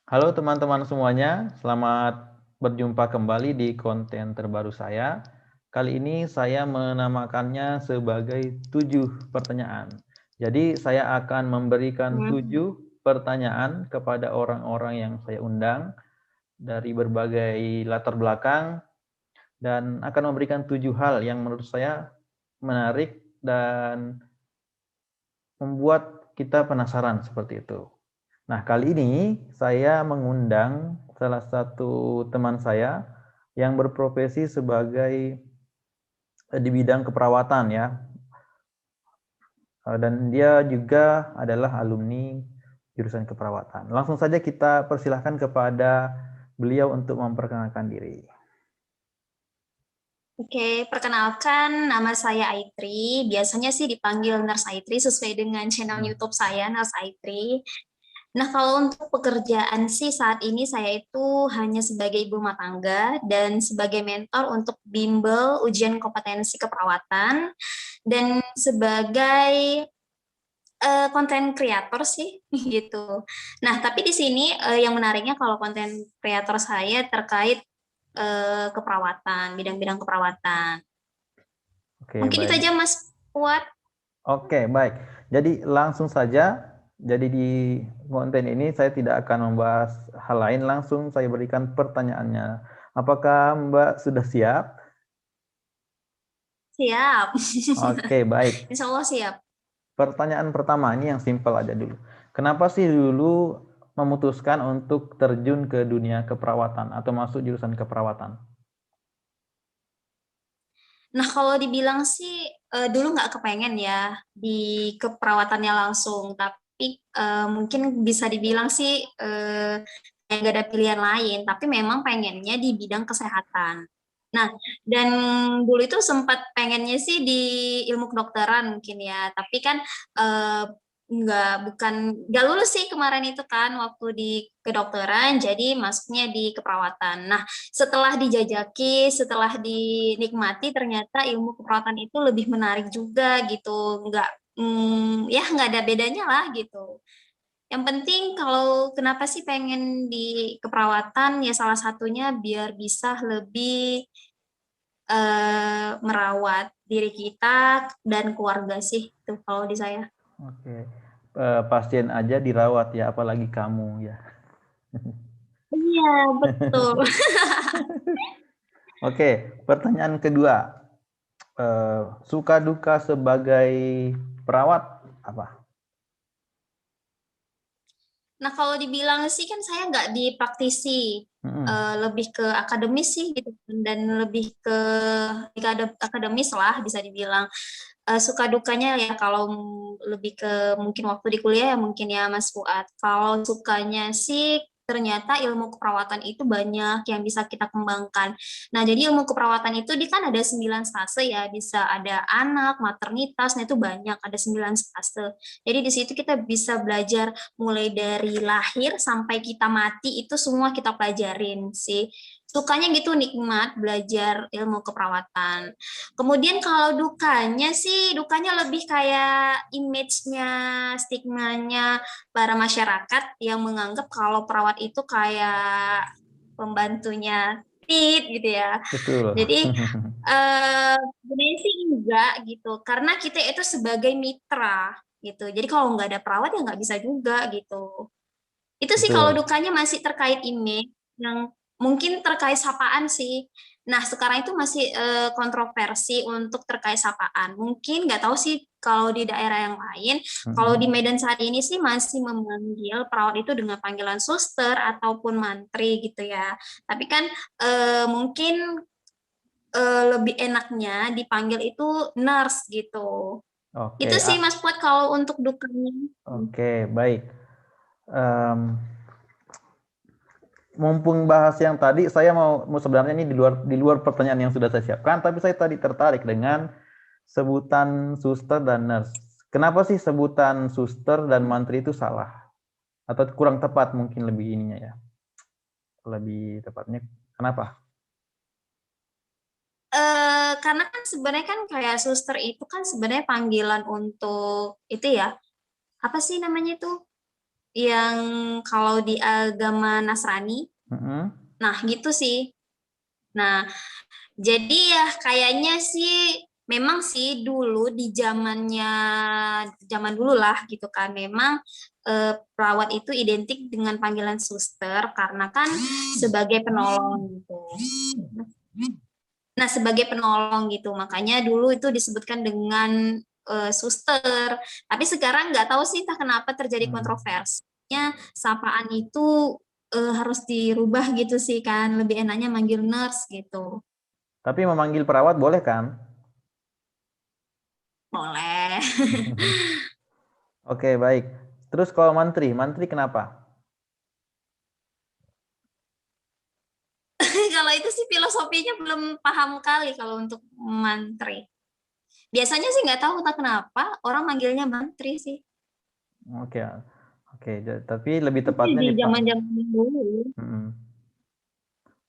Halo teman-teman semuanya, selamat berjumpa kembali di konten terbaru saya. Kali ini saya menamakannya sebagai 7 pertanyaan. Jadi saya akan memberikan 7 pertanyaan kepada orang-orang yang saya undang dari berbagai latar belakang dan akan memberikan 7 hal yang menurut saya menarik dan membuat kita penasaran seperti itu. Nah, kali ini saya mengundang salah satu teman saya yang berprofesi sebagai di bidang keperawatan ya. Dan dia juga adalah alumni jurusan keperawatan. Langsung saja kita persilahkan kepada beliau untuk memperkenalkan diri. Oke, perkenalkan nama saya Aitri. Biasanya sih dipanggil Nurse Aitri sesuai dengan channel YouTube saya, Nurse Aitri. Nah, kalau untuk pekerjaan sih saat ini saya itu hanya sebagai ibu rumah tangga dan sebagai mentor untuk bimbel ujian kompetensi keperawatan dan sebagai konten kreator sih gitu. Nah, tapi di sini yang menariknya kalau konten kreator saya terkait keperawatan, bidang-bidang keperawatan. Oke, Mungkin itu baik. aja Mas Fuad. Oke, baik. Jadi langsung saja. Jadi di konten ini saya tidak akan membahas hal lain, langsung saya berikan pertanyaannya. Apakah Mbak sudah siap? Siap. Oke, baik. Insya Allah siap. Pertanyaan pertama ini yang simpel aja dulu. Kenapa sih dulu memutuskan untuk terjun ke dunia keperawatan atau masuk jurusan keperawatan? Nah, kalau dibilang sih dulu nggak kepengen ya di keperawatannya langsung, tapi mungkin bisa dibilang sih nggak ada pilihan lain, tapi memang pengennya di bidang kesehatan. Nah, dan dulu itu sempat pengennya sih di ilmu kedokteran mungkin ya, tapi kan eh, nggak lulus sih kemarin itu kan waktu di kedokteran, jadi masuknya di keperawatan. Nah, setelah dijajaki, setelah dinikmati, ternyata ilmu keperawatan itu lebih menarik juga gitu. Ya nggak ada bedanya lah gitu. Yang penting kalau kenapa sih pengen di keperawatan, ya salah satunya biar bisa lebih merawat diri kita dan keluarga sih, itu kalau di saya. Oke. Pasien aja dirawat ya, apalagi kamu ya. Iya, betul. Oke, pertanyaan kedua. Suka duka sebagai perawat apa? Nah, kalau dibilang sih kan saya nggak di praktisi, lebih ke akademis sih gitu dan lebih ke akademis lah bisa dibilang. Suka dukanya ya kalau lebih ke mungkin waktu di kuliah ya mungkin ya Mas Fuad. Kalau sukanya sih ternyata ilmu keperawatan itu banyak yang bisa kita kembangkan. Nah, jadi ilmu keperawatan itu dia kan ada 9 fase ya, bisa ada anak, maternitas, nah itu banyak, ada 9 fase. Jadi di situ kita bisa belajar mulai dari lahir sampai kita mati itu semua kita pelajarin sih. Sukanya gitu nikmat belajar ilmu keperawatan. Kemudian kalau dukanya sih, dukanya lebih kayak image-nya, stigmanya para masyarakat yang menganggap kalau perawat itu kayak pembantunya tit gitu ya. Betul. Jadi sebenarnya sih enggak gitu, karena kita itu sebagai mitra gitu. Jadi kalau nggak ada perawat ya nggak bisa juga gitu. Itu sih kalau Betul. dukanya masih terkait image yang mungkin terkait sapaan sih. Nah, sekarang itu masih kontroversi untuk terkait sapaan. Mungkin nggak tahu sih kalau di daerah yang lain. Kalau di Medan saat ini sih masih memanggil perawat itu dengan panggilan suster ataupun mantri gitu ya. Tapi kan mungkin lebih enaknya dipanggil itu nurse gitu. Itu Oke, sih Mas Fuad kalau untuk dukanya. oke, baik. Em, Mumpung bahas yang tadi, saya mau sebenarnya ini di luar pertanyaan yang sudah saya siapkan, tapi saya tadi tertarik dengan sebutan suster dan nurse. Kenapa sih sebutan suster dan mantri itu salah? Atau kurang tepat mungkin lebih ininya ya? Lebih tepatnya kenapa? karena kan sebenarnya kan kayak suster itu kan sebenarnya panggilan untuk itu ya, apa sih namanya itu? Yang kalau di agama Nasrani. Nah, gitu sih. Nah, jadi ya kayaknya sih memang sih dulu di zaman dulu lah gitu kan memang perawat itu identik dengan panggilan suster karena kan sebagai penolong gitu. Nah, sebagai penolong gitu. Makanya dulu itu disebutkan dengan suster. Tapi sekarang nggak tahu sih entah kenapa terjadi kontroversinya sapaan itu harus dirubah gitu sih kan. Lebih enaknya manggil nurse gitu. Tapi memanggil perawat boleh kan? Boleh. Oke, baik. Terus kalau mantri kenapa? Kalau itu sih filosofinya belum paham kali kalau untuk mantri. Biasanya sih nggak tahu tak kenapa orang manggilnya mantri sih. Oke, oke. Tapi lebih Itu tepatnya di di zaman-zaman dulu.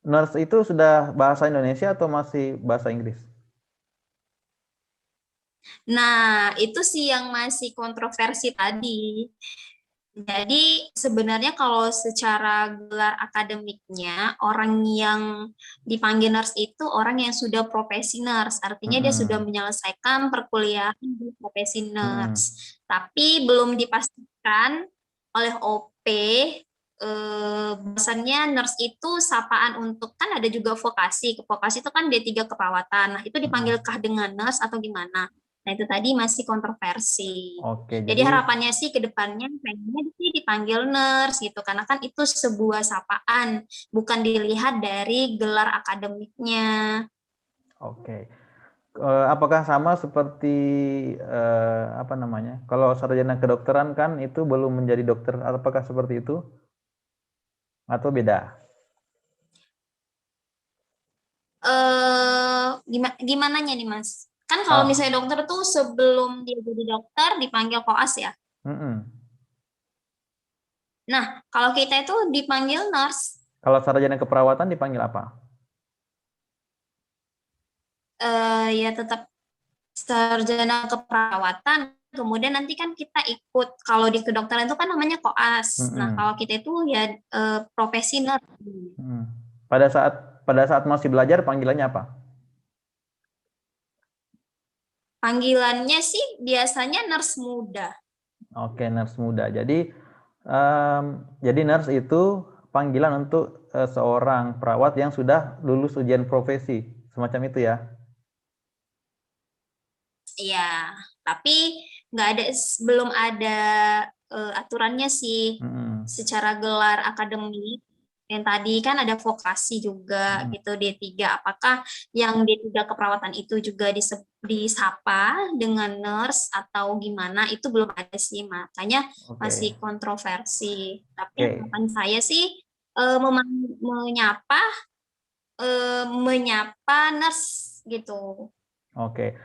Nurse itu sudah bahasa Indonesia atau masih bahasa Inggris? Nah, itu sih yang masih kontroversi tadi. Jadi sebenarnya kalau secara gelar akademiknya, orang yang dipanggil nurse itu orang yang sudah profesi nurse. Artinya dia sudah menyelesaikan perkuliahan di profesi nurse. Tapi belum dipastikan oleh OP bahwasannya nurse itu sapaan untuk, kan ada juga vokasi. Vokasi itu kan D3 keperawatan. Nah, itu dipanggilkah dengan nurse atau gimana? Nah, itu tadi masih kontroversi. Oke, Jadi jadi harapannya sih ke depannya pengennya sih dipanggil nurse gitu, karena kan itu sebuah sapaan, bukan dilihat dari gelar akademiknya. oke. Apakah sama seperti apa namanya? Kalau sarjana kedokteran kan itu belum menjadi dokter, apakah seperti itu atau beda? Gimana nih Mas? Kan kalau misalnya dokter tuh sebelum dia jadi dokter dipanggil koas ya. Nah, kalau kita itu dipanggil nurse. Kalau sarjana keperawatan dipanggil apa? Ya tetap sarjana keperawatan. Kemudian nanti kan kita ikut, kalau di kedokteran itu kan namanya koas. Nah, kalau kita itu ya profesi nurse. Pada saat masih belajar panggilannya apa? Panggilannya sih biasanya nurse muda. Oke, nurse muda. Jadi nurse itu panggilan untuk seorang perawat yang sudah lulus ujian profesi, semacam itu ya? Iya, tapi belum ada aturannya sih secara gelar akademik. Yang tadi kan ada vokasi juga gitu D3. Apakah yang D3 keperawatan itu juga disapa dengan nurse atau gimana? Itu belum ada sih, makanya masih kontroversi. Tapi harapan saya sih menyapa nurse gitu. Oke.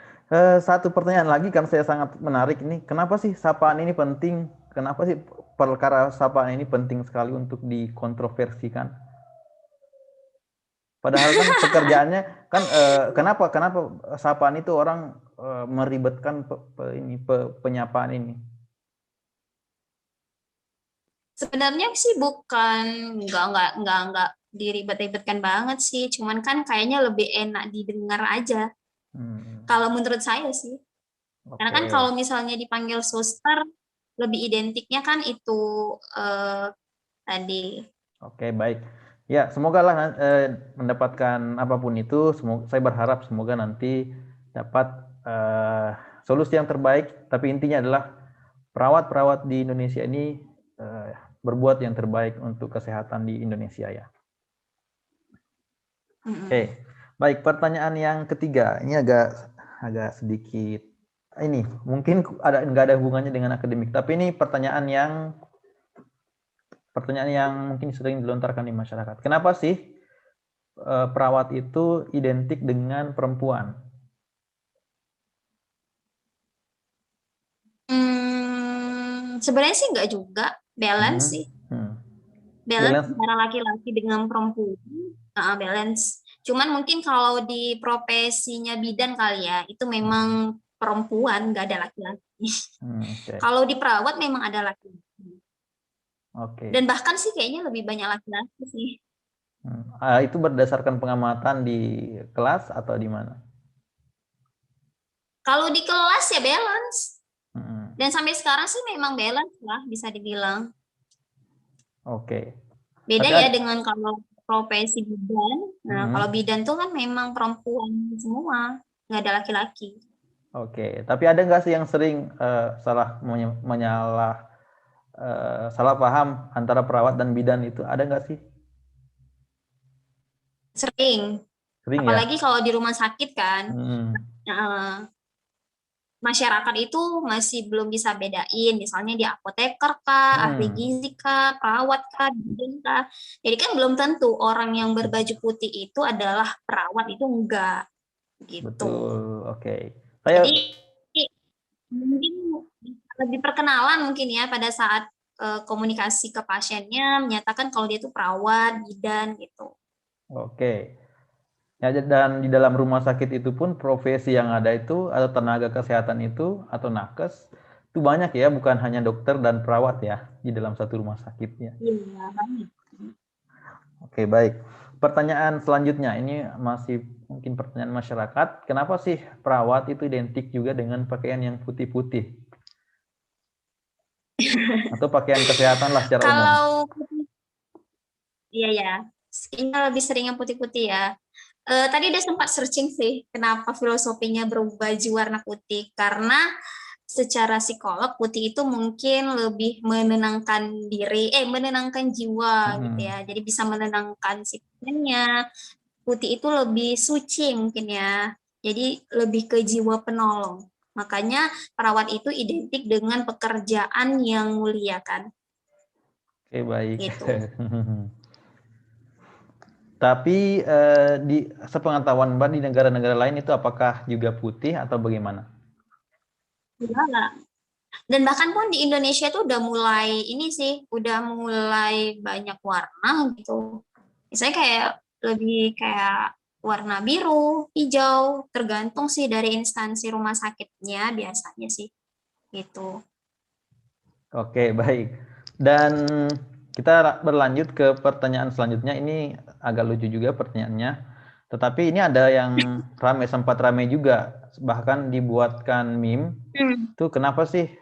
Satu pertanyaan lagi kan saya sangat menarik ini. Kenapa sih sapaan ini penting? Kenapa sih perkara sapaan ini penting sekali untuk dikontroversikan? Padahal kan pekerjaannya kan kenapa sapaan itu orang meribetkan penyapaan ini? Sebenarnya sih bukan nggak diribet-ribetkan banget sih, cuman kan kayaknya lebih enak didengar aja. Kalau menurut saya sih. Karena kan kalau misalnya dipanggil suster, lebih identiknya kan itu tadi. Oke, baik. Ya, semoga lah mendapatkan apapun itu. Saya berharap semoga nanti dapat solusi yang terbaik. Tapi intinya adalah perawat-perawat di Indonesia ini berbuat yang terbaik untuk kesehatan di Indonesia ya. Oke, baik. Pertanyaan yang ketiga ini agak sedikit ini mungkin nggak ada hubungannya dengan akademik, tapi ini pertanyaan yang mungkin sering dilontarkan di masyarakat. Kenapa sih perawat itu identik dengan perempuan? Sebenarnya sih nggak juga, balance sih. Balance antara laki-laki dengan perempuan, balance. Cuman mungkin kalau di profesinya bidan kali ya, itu memang perempuan, nggak ada laki-laki. Okay. Kalau di perawat memang ada laki-laki. Oke. Dan bahkan sih kayaknya lebih banyak laki-laki sih. Itu berdasarkan pengamatan di kelas atau di mana? Kalau di kelas ya balance. Hmm. Dan sampai sekarang sih memang balance lah, bisa dibilang. Oke. Beda Tapi ya dengan kalau profesi bidan. Nah, kalau Hmm. bidan tuh kan memang perempuan semua, nggak ada laki-laki. Oke. Tapi ada nggak sih yang sering salah paham antara perawat dan bidan itu? Ada nggak sih? Sering. Sering ya? Apalagi kalau di rumah sakit kan. Nah, masyarakat itu masih belum bisa bedain, misalnya dia apoteker kah, ahli gizi kah, perawat kah, bidan kah. Jadi kan belum tentu orang yang berbaju putih itu adalah perawat, itu enggak gitu. Betul. Oke. Jadi Saya mungkin lebih perkenalan mungkin ya pada saat komunikasi ke pasiennya menyatakan kalau dia itu perawat, bidan gitu. Oke. Ya, dan di dalam rumah sakit itu pun profesi yang ada itu atau tenaga kesehatan itu atau nakes itu banyak ya, bukan hanya dokter dan perawat ya di dalam satu rumah sakitnya. Iya, banyak. Oke, baik. Pertanyaan selanjutnya ini masih mungkin pertanyaan masyarakat. Kenapa sih perawat itu identik juga dengan pakaian yang putih-putih? Atau pakaian kesehatan lah secara umum? Kalau iya ya, ini lebih sering yang putih-putih ya. Tadi udah sempat searching sih, kenapa filosofinya berbaju warna putih. Karena secara psikolog, putih itu mungkin lebih menenangkan diri, menenangkan jiwa gitu ya. Jadi bisa menenangkan si pasiennya. Putih itu lebih suci mungkin ya. Jadi lebih ke jiwa penolong. Makanya perawat itu identik dengan pekerjaan yang mulia kan. Oke, baik. Gitu. Tapi di sepengetahuan Mbak di negara-negara lain itu apakah juga putih atau bagaimana? Enggak. Dan bahkan pun di Indonesia tuh udah mulai ini sih, udah mulai banyak warna gitu. Misalnya kayak lebih kayak warna biru, hijau, tergantung sih dari instansi rumah sakitnya biasanya sih gitu. Oke, baik. Dan kita berlanjut ke pertanyaan selanjutnya. Ini agak lucu juga pertanyaannya. Tetapi ini ada yang sempat ramai juga. Bahkan dibuatkan meme. Itu kenapa sih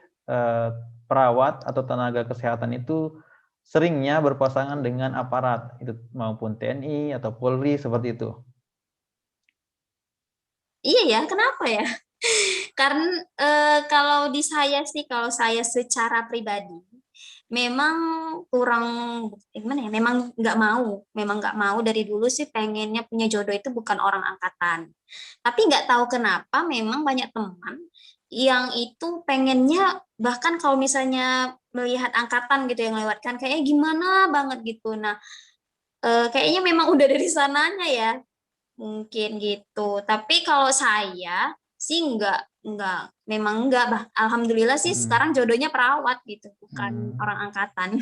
perawat atau tenaga kesehatan itu seringnya berpasangan dengan aparat, itu maupun TNI atau Polri seperti itu? Iya ya, kenapa ya? Karena kalau di saya sih, kalau saya secara pribadi, memang kurang gimana ya? Memang nggak mau dari dulu sih pengennya punya jodoh itu bukan orang angkatan. Tapi nggak tahu kenapa, memang banyak teman yang itu pengennya bahkan kalau misalnya melihat angkatan gitu yang lewatkan kayaknya gimana banget gitu. Nah, kayaknya memang udah dari sananya ya. Mungkin gitu. Tapi kalau saya sih memang enggak. Alhamdulillah sih sekarang jodohnya perawat gitu, bukan orang angkatan.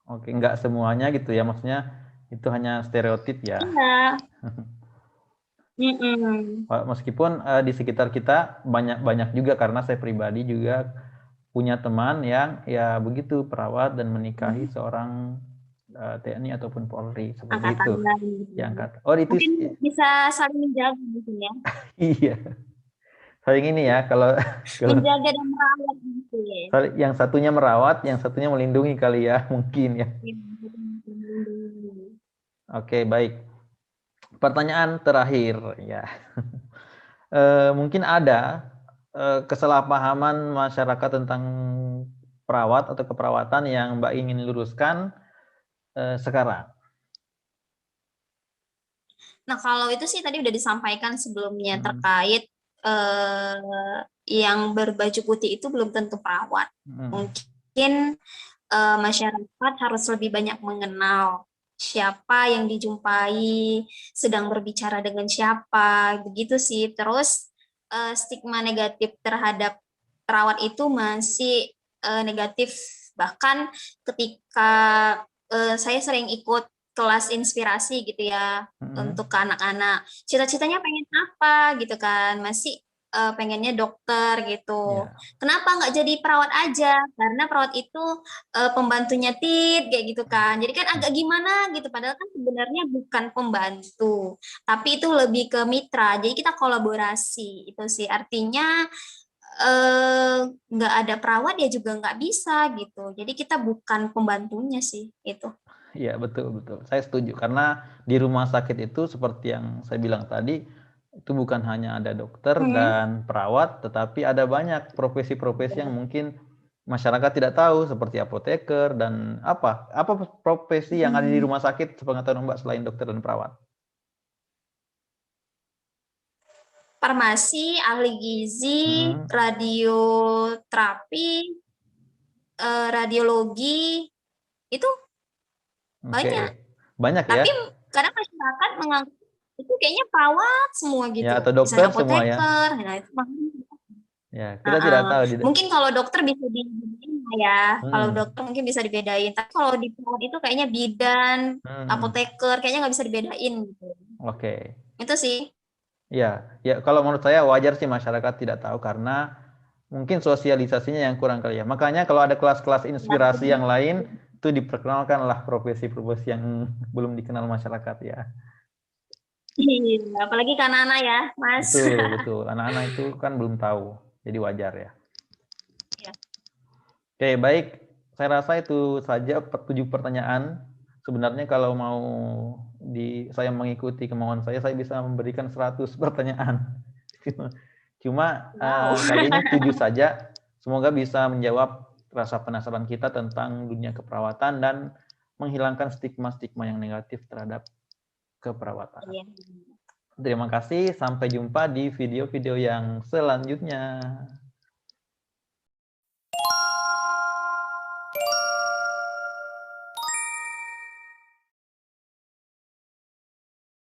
Oke, enggak semuanya gitu ya, maksudnya itu hanya stereotip ya. Iya. Meskipun di sekitar kita banyak juga, karena saya pribadi juga punya teman yang ya begitu perawat dan menikahi seorang TNI ataupun Polri seperti Angkatan itu. lain. Diangkat. Oh itu Mungkin bisa saling menjaga mungkin ya. iya. Saling ini ya, kalau Menjaga dan merawat gitu ya. yang satunya merawat, yang satunya melindungi kali ya, mungkin ya. Oke, baik. Pertanyaan terakhir ya. Mungkin ada kesalahpahaman masyarakat tentang perawat atau keperawatan yang Mbak ingin luruskan sekarang. Nah, kalau itu sih tadi udah disampaikan sebelumnya terkait yang berbaju putih itu belum tentu perawat. Mungkin masyarakat harus lebih banyak mengenal siapa yang dijumpai, sedang berbicara dengan siapa, begitu sih. Terus stigma negatif terhadap perawat itu masih negatif. Bahkan ketika saya sering ikut kelas inspirasi gitu ya, untuk ke anak-anak. Cita-citanya pengen apa gitu kan, masih pengennya dokter gitu. Ya. Kenapa nggak jadi perawat aja? Karena perawat itu pembantunya tit kayak gitu kan. Jadi kan agak gimana gitu. Padahal kan sebenarnya bukan pembantu, tapi itu lebih ke mitra. Jadi kita kolaborasi itu sih. Artinya nggak ada perawat ya juga nggak bisa gitu. Jadi kita bukan pembantunya sih itu. Iya, betul, betul. Saya setuju karena di rumah sakit itu seperti yang saya bilang tadi, itu bukan hanya ada dokter dan perawat, tetapi ada banyak profesi-profesi yang mungkin masyarakat tidak tahu seperti apoteker dan apa profesi yang ada di rumah sakit sepengetahuan Mbak selain dokter dan perawat? Farmasi, ahli gizi, radioterapi, radiologi, itu banyak. Oke, banyak ya? Tapi kadang masyarakat menganggap itu kayaknya perawat semua Ya, gitu, atau dokter misalnya semua ya? apoteker, nah itu Ya, kita tidak tahu di mungkin kalau dokter bisa dibedain lah ya, kalau dokter mungkin bisa dibedain, tapi kalau di perawat itu kayaknya bidan, apoteker, kayaknya nggak bisa dibedain gitu. Oke. Itu sih. Ya, ya kalau menurut saya wajar sih masyarakat tidak tahu karena mungkin sosialisasinya yang kurang kali ya. Makanya kalau ada kelas-kelas inspirasi yang lain, itu diperkenalkanlah profesi-profesi yang belum dikenal masyarakat ya. Iya, apalagi ke anak-anak ya, Mas. Betul, betul. Anak-anak itu kan belum tahu, jadi wajar ya. Ya. Oke, baik. Saya rasa itu saja 7 pertanyaan. Sebenarnya kalau mau saya mengikuti kemauan saya bisa memberikan 100 pertanyaan. Cuma kali ini 7 saja. Semoga bisa menjawab rasa penasaran kita tentang dunia keperawatan dan menghilangkan stigma-stigma yang negatif terhadap keperawatan. Iya. Terima kasih, sampai jumpa di video-video yang selanjutnya.